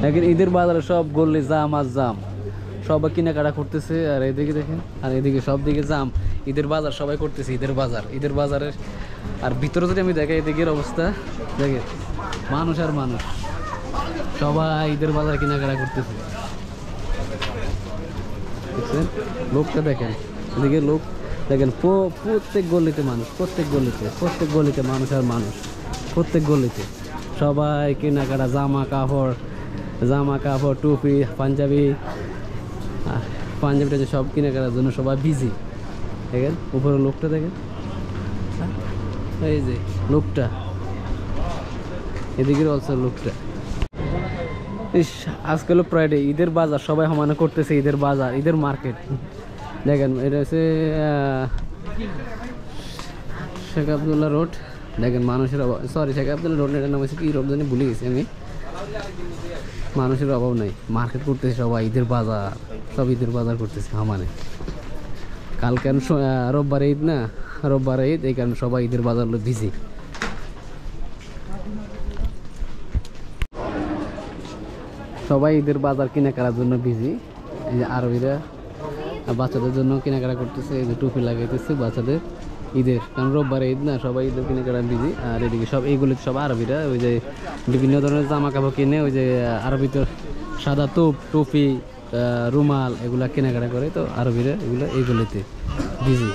এখন ঈদের বাজারে সব গল্লি জাম আর জাম, সবাই কেনাকাটা করতেছে। আর এদিকে দেখেন, আর এদিকে সব দিকে জাম। ঈদের বাজার সবাই করতেছে, ঈদের বাজার, ঈদের বাজারের। আর ভিতরে যদি আমি দেখাই এদিকের অবস্থা দেখেন, মানুষ আর মানুষ, সবাই ঈদের বাজার কেনাকাটা করতেছে। দেখছেন লোকটা দেখেন, এদিকে লোক দেখেন, প্রত্যেক গলিতে মানুষ, প্রত্যেক গলিতে মানুষ আর মানুষ, প্রত্যেক গলিতে সবাই কেনাকাটা, জামা কাপড়, টুপি, পাঞ্জাবিটা যে সব কেনাকাটার জন্য সবাই বিজি। দেখেন উপরে লোকটা দেখেন, এই যে লোকটা, এদিকের অলসো লোকটা। আজকে হলো ফ্রাইডে, ঈদের বাজার সবাই সমানে করতেছে, ঈদের বাজার, ঈদের মার্কেট। দেখেন এটা হচ্ছে শেখ আবদুল্লাহ রোড। দেখেন মানুষের অভাব, সরি শেখ আবদুল্লাহ রোড, এটার নাম হচ্ছে কি রোড জানি ভুলে গেছি আমি। মানুষের অভাব নাই, মার্কেট করতেছে সবাই, ঈদের বাজার, সব ঈদের বাজার করতেছে সমানে। কালকে রোববার ঈদ না, রোববার ঈদ, এই কারণে সবাই ঈদের বাজার হলো বিজি। সবাই ঈদের বাজার কেনাকাটার জন্য বিজি। এই যে আরবিরা বাচ্চাদের জন্য কেনাকাটা করতেছে, এই যে টুপি লাগাইতেছে বাচ্চাদের ঈদের, কারণ রোববারে ঈদ না, সবাই ঈদের কেনাকাটা বিজি। আর এদিকে সব এইগুলিতে সব আরবিরা ওই যে বিভিন্ন ধরনের জামা কাপড় কিনে, ওই যে আরবিতে সাদা টুপি, রুমাল এগুলা কেনাকাটা করে, তো আরবিরা এগুলো এইগুলিতে বিজি।